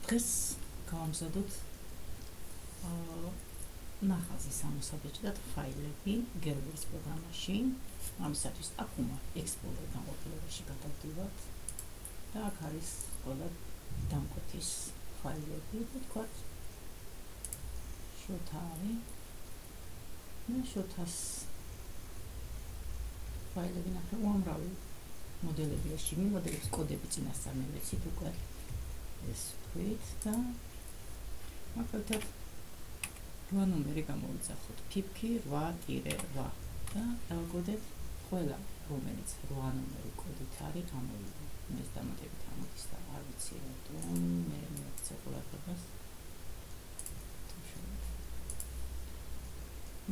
დღეს გავამზადოთ ნახაზის ამოსაბეჭდად ფაილები გერბერის პროგრამაში. ამისათვის აქ უნდა ექსპლორერ განყოფილებაში გადავდივართ და აქ არის ყველა დამკვეთის ფაილები და თქვათ შოთა არის და შოთას ფაილები ნახე უამრავი მოდელები ეშინი მოდელების კოდები წინასწარ მივეცით უკვე ეს ვთქვით და მაგალითად 8 ნომერი გამოვიძახოთ ფიფქი 8-8 და დავაგოდეთ ყველა რომელიც 8 ნომერი კოდით არის გამოვიდა ეს დამატებით ამოდის და არ ვიცი რატომ მე მივეცე ყურადღებას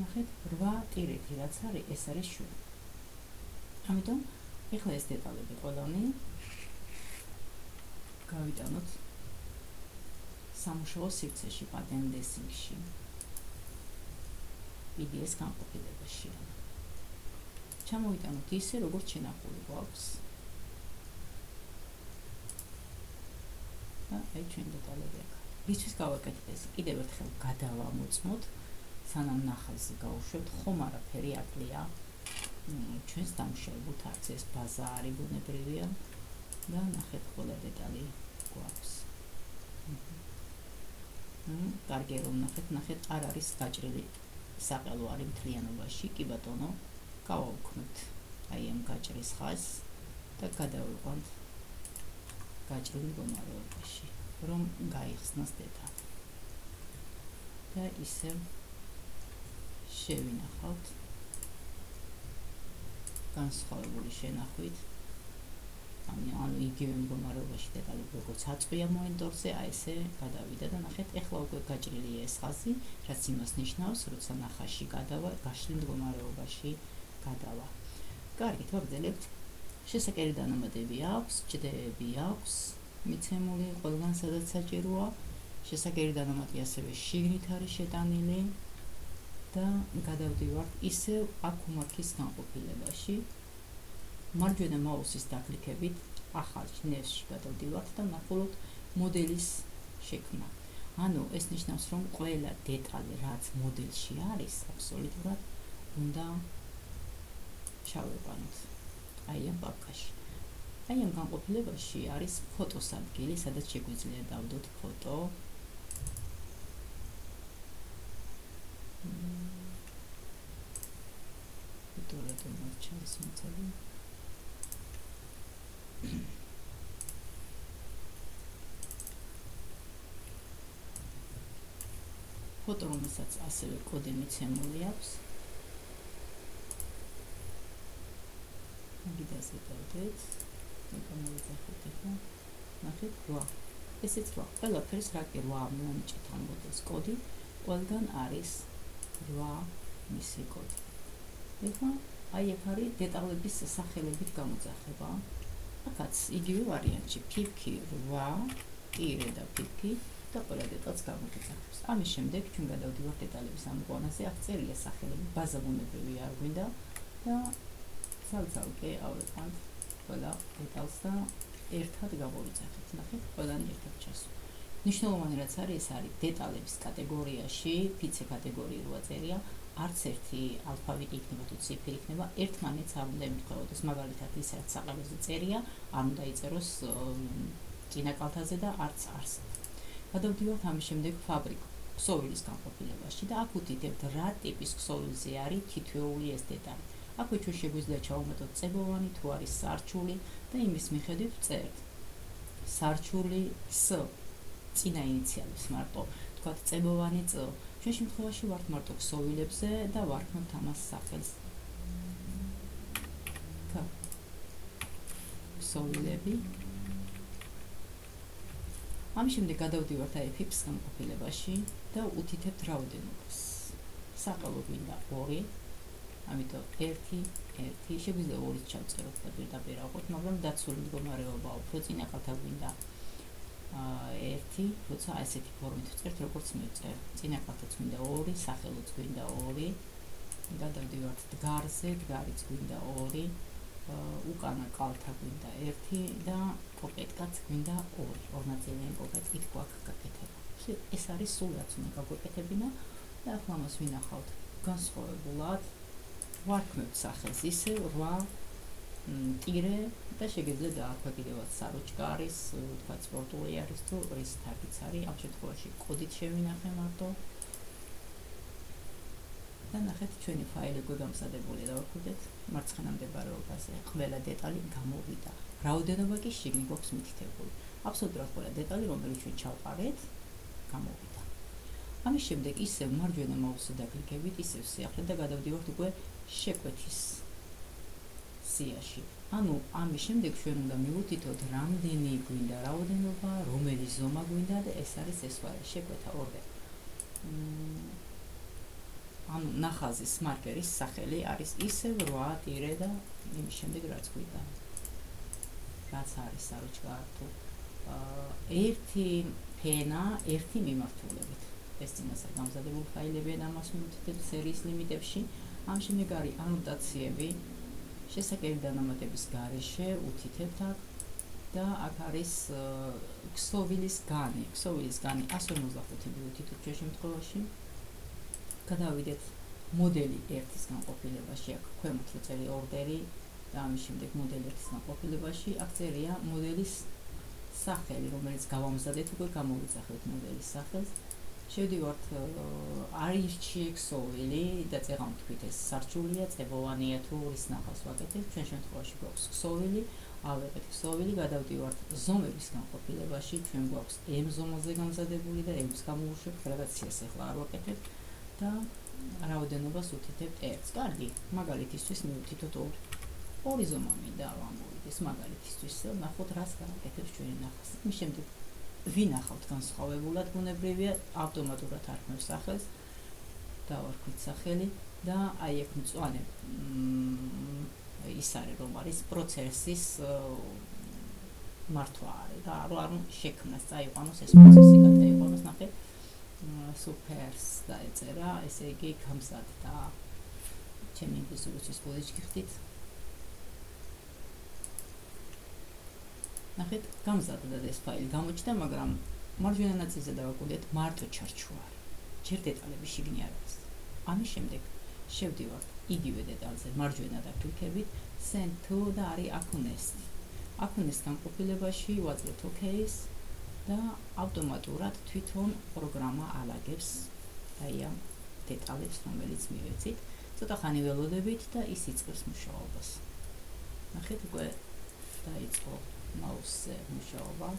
ნახეთ 8-1 რაც არის ეს არის შვილი ამიტომ ეხლა ეს დეტალები ყველანი გავიტანოთ სამუშაო სივრცეში pattern dressing-ში PDS განყოფილებაში ჩამოვიტანოთ ისე როგორც შენახული გვაქვს და აი ჩვენ დეტალები აქ ისთვის გავაკეთეთ ეს კიდევ ერთხელ გადავამოწმოთ სანამ ნახაზი გავუშვებთ ხომ არაფერი აკლია ჩვენს დამშავებულთ არც ეს ბაზა არის ბუნებრივია და ნახეთ ყველა დეტალი გვაქვს კარგი რომ ნახეთ არ არის გაჭრილი საყელო არის მთლიანობაში კი ბატონო გავაუქმებთ აი ამ გაჭრის ხაზს და გადავიყვანთ გაჭრილი მდგომარეობაში რომ გაიხსნას დეტალი და ისე შევინახავთ განსხვავებული შენახვით ანუ იგივე მდგომარეობაში დეტალები როგორც აწყვია მონიტორზე აი ესე გადავიდა და ნახეთ ეხლა უკვე გაჭრილია ეს ხაზი რაც იმას ნიშნავს როცა ნახაზში გადავა გაშლილ მდგომარეობაში გადავა კარგით ვაგრძელებთ შესაკერი დანამატები აქვს ჭდები აქვს მიცემული ყველგან სადაც საჭიროა შესაკერი დანამატი ასევე შიგნით არის შეტანილი და გადავდივართ ისევ აქუმაკის განყოფილებაში მარჯვენა მაუსის დაკლიკებით ახალ ნევსში გადავდივართ და ნახულობთ მოდელის შექმნა. ანუ ეს ნიშნავს რომ ყველა დეტალი რაც მოდელში არის აბსოლუტურად უნდა ჩავეყანოთ. აი ამ პაპკაში. აი ამ განყოფილებაში არის ფოტოს ადგილი, სადაც შეგვიძლია დავდოთ ფოტო. ფოტოები მოჩანს მოწები. ფოტო რომელსაც ასევე კოდი მიცემული აქვს. მიგიდაზე დავდეთ. გამოვიძახოთ ახლა. ნახეთ 8. ესეც 8. ყველაფერს რა კი 8 მომჭით ამ მოდელს კოდი. ყველგან არის 8 მისი კოდი. ეხლა აი აქ არის დეტალების სახელებით გამოძახება. აქაც იგივე ვარიანტში ფიფქი 8 ტირე და ფიფქი და ყველა დეტალს გამოძახებს. ამის შემდეგ ჩვენ გადავდივართ დეტალების ამოყვანაზე. აქ წერია სახელები ბაზა ბუნებრივი არ გვინდა და ცალ-ცალკე ავეყანთ ყველა დეტალს და ერთად გამოვიძახეთ. ნახეთ ყველანი ერთად ჩასვა. მნიშვნელოვანი რაც არის ეს არის დეტალების კატეგორიაში ფიცე კატეგორია როა წერია არც ერთი ალფავიტი იქნება თუ ციფრი იქნება ერთმანეთს არ უნდა ემთხვეოდეს მაგალითად ის რაც საყელოზე წერია არ უნდა იწეროს წინა კალთაზე და არც არსად გადავდივართ ამის შემდეგ ფაბრიკა ქსოვილის განყოფილებაში და აქ უთითებთ რა ტიპის ქსოვილზე არის თითოეული ეს დეტალი აქვე ჩვენ შეგვიძლია ჩავუმატოთ წებოვანი თუ არის სარჩული და იმის მიხედვით ვწერთ სარჩული S წინა ინიციალებს მარტო თქვათ წებოვანი C ჩვენ შემთხვევაში ვართ მარტო ქსოვილებზე და ვარქმევთ ამას სახელს ქსოვილები ამის შემდეგ გადავდივართ აი ფიფს განყოფილებაში და უთითებთ რაოდენობას საყელო გვინდა 2 ამიტომ 1 შეგვიძლია 2-ით ჩავწეროთ და პირდაპირ ავყოთ მაგრამ დაცული მდგომარეობა უფრო წინა კალთა გვინდა 1 როცა ასეთი ფორმით ვწერთ როგორც მე ვწერ წინა კალთაც გვინდა 2 სახელოც გვინდა 2 გადავდივართ დგარზე დგარიც გვინდა 2 უკანა კალთა გვინდა 1 და ხო პეტკაც გვინდა ორ ნაწილიანი კოკეთს იქ გვაქვს გაკეთება. ეს არის სულ რაც უნდა გაგვეკეთებინა და ახლა ამას ვინახავთ განსხვავებულად. ვარქმევთ სახელს ისე 8 ტირე და შეგიძლიათ აქვე კიდევაც საროჭკა არის, თქვა სპორტული არის თუ რის თარგიც არის. ამ შემთხვევაში კოდით შევინახე მარტო. და ნახეთ ჩვენი ფაილი უკვე გამზადებულია და ვაკვირდეთ მარცხენა მდებარეობაზე ყველა დეტალი გამოვიდა. რაოდენობა კი შიგნით გვაქვს მითითებული. აბსოლუტურად ყველა დეტალი რომელიც ჩვენ ჩავყარეთ გამოვიდა. ამის შემდეგ ისევ მარჯვენა მაუსზე დაკლიკებით, ისევ სიახლე და გადავდივართ უკვე შეკვეთის სიაში. ანუ ამის შემდეგ ჩვენ უნდა მივუთითოთ რამდენი გვინდა რაოდენობა, რომელი ზომა გვინდა და ეს არის ეს ფაილი შეკვეთა ორდე. ანუ ნახაზის მარკერის სახელი არის ისევ 8 ტირე და იმის შემდეგ რაც გვინდა. რაც არის საროჭკა თუ ერთი ფენა, ერთი მიმართულებით. ეს წინასწარ გამზადებული ფაილებია და ამას მივუთითებთ სერიის ლიმიტებში. ამ შემდეგ არის ანოტაციები, შესაკები დანამატების გარეშე უთითებთ აქ და აქ არის ქსოვილის განი. ქსოვილის განი 155 მივუთითებთ ჩვენ შემთხვევაში. გადავიდეთ მოდელი 1-ის განყოფილებაში, აქ ქვემოთ ვწერია ორდერი და ამის შემდეგ მოდელი 1-ის განყოფილებაში აქ წერია მოდელის სახელი, რომელიც გავამზადეთ, უკვე გამოვიძახეთ მოდელის სახელს. შევდივართ არჩი ქსოვილი და წეღან თქვით ეს სარჩულია, წებოვანია თუ რის ნახავს ვაკეთებთ. ჩვენ შემთხვევაში გვაქვს ქსოვილი, ავიღეთ ქსოვილი, გადავდივართ ზომების განყოფილებაში, ჩვენ გვაქვს M ზომაზე გამზადებული და M-ს გამოვუშვებთ, რაღაც ეს ახლა არ ვაკეთებთ. და რაოდენობას უთითებთ 1-ს. კარგი, მაგალითისთვის მივუთითოთ 2. ორი ზომა მინდა ამოვიდეს მაგალითისთვის. ნახოთ რას გავაკეთებს ჩვენი ნახაზი. მის შემდეგ ვინახავთ განსხვავებულად ბუნებრივია, ავტომატურად არქმევს სახელს. დავარქვით სახელი და აი აქ მწვანე ის არის რომ არის პროცესის მართვა არის და არ შექმნას წაიყვანოს ეს პროცესი გადაიყვანოს ნახეთ. სუპერს დაეწერა, ესე იგი გამზადდა. ჩემი ინგლისურის ბოდიში გიხდით. ნახეთ, გამზადდა ეს ფაილი, გამოჩნდა, მაგრამ მარჯვენა ნაწილზე დავაკვირდეთ მარტო ჩარჩოარი. ჯერ დეტალები შიგნი არ არის. ამის შემდეგ შევდივართ იგივე დეტალზე მარჯვენა დაკლიკებით, send to და არის აკუნესტი. აკუნეს განყოფილებაში ვაძლევთ OK-ს. და ავტომატურად თვითონ პროგრამა ალაგებს აი ამ დეტალებს, რომელიც მივეცით. ცოტა ხანი ველოდებით და ის იწყებს მუშაობას. ნახეთ, უკვე დაიწყო მაუსზე მუშაობა.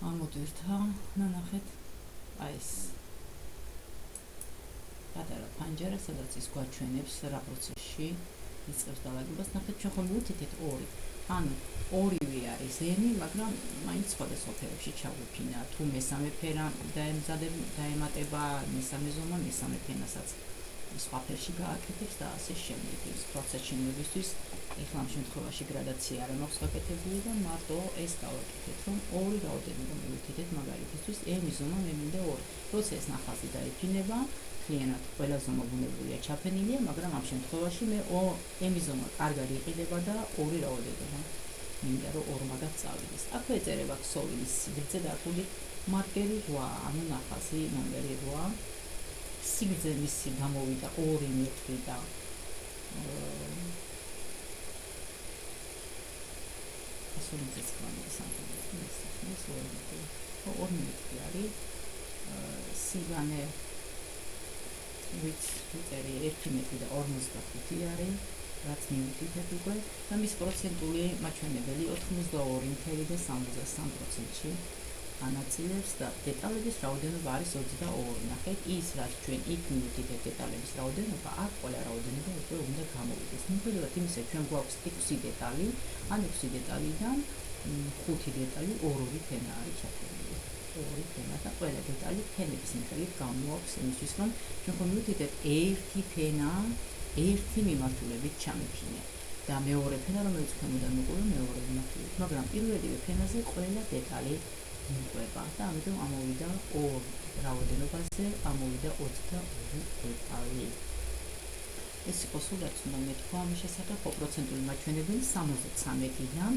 ამოდვირთა და ნახეთ, აი ეს პატარა პანჯარა, სადაც ის გვაჩვენებს რა პროცესში იწყებს დალაგებას. ნახეთ, ჩვენ ხომ მივუთითეთ 2. ანუ ორივე არის ზემი, მაგრამ მაინც სხვადასხვა ფერებში ჩავუფინა. თუ მესამე ფერა დაემატება მესამე ზომა, მესამე ფენასაც სხვა ფერში გააკეთებს და ასე შემდეგ. ის პროცესში მივისთვის, ეხლა ამ შემთხვევაში გრადაცია არ მაქვს გაკეთებული და მარტო ეს გავაკეთეთ, რომ 2 რაოდენობა მივუთითეთ მაგალითისთვის, M-ის ზომა მე მინდა 2. როცა ეს ნახაზი დაიფინება, მთლიანად ყველა ზომა ბუნებულია ჩაფენილია, მაგრამ ამ შემთხვევაში მე M-ის ზომა კარგად იყიდება და 2 რაოდენობა მინდა რომ 2 მაგათ წავიდეს. აქვე ეწერება ქსოვილის სიგრძე და აქ მარკერი 8, ანუ ნახაზი ნომერი 8. სიგრძე მისი გამოვიდა 2 მეტრი და 159 სანტიმეტრი. 2 მეტრი არის. სიგანე ვიც წერია 1 მეტრი და 45 არის. რაც მივუთითეთ უკვე და მის პროცენტული მაჩვენებელი 82.63%-ში ანაწილებს და დეტალების რაოდენობა არის 22. ნახეთ, ის რაც ჩვენ იქ მივუთითეთ დეტალების რაოდენობა, აქ ყველა რაოდენობა უკვე უნდა გამოვიდეს. მიუხედავად იმისა, ჩვენ გვაქვს 6 დეტალი, ან 6 დეტალიდან 5 დეტალი ორ-ორი ფენა არის ჩაფენილი. 2 ფენა და ყველა დეტალი ფენების მიხედვით გამოაქვს იმისთვის, რომ ჩვენ ხომ მივუთითეთ ერთი ფენა ერთი მიმართულებით ჩამიფინე და მეორე ფენა, რომელიც ქვემოდან მოყვება მეორე მიმართულებით, მაგრამ პირველივე ფენაზე ყველა დეტალი მიყვება და ამიტომ ამოვიდა 2 რაოდენობაზე, ამოვიდა 22 დეტალი. ეს იყო სულ რაც უნდა მეთქვა ამის შესახებ, პროცენტული მაჩვენებელი 73-დან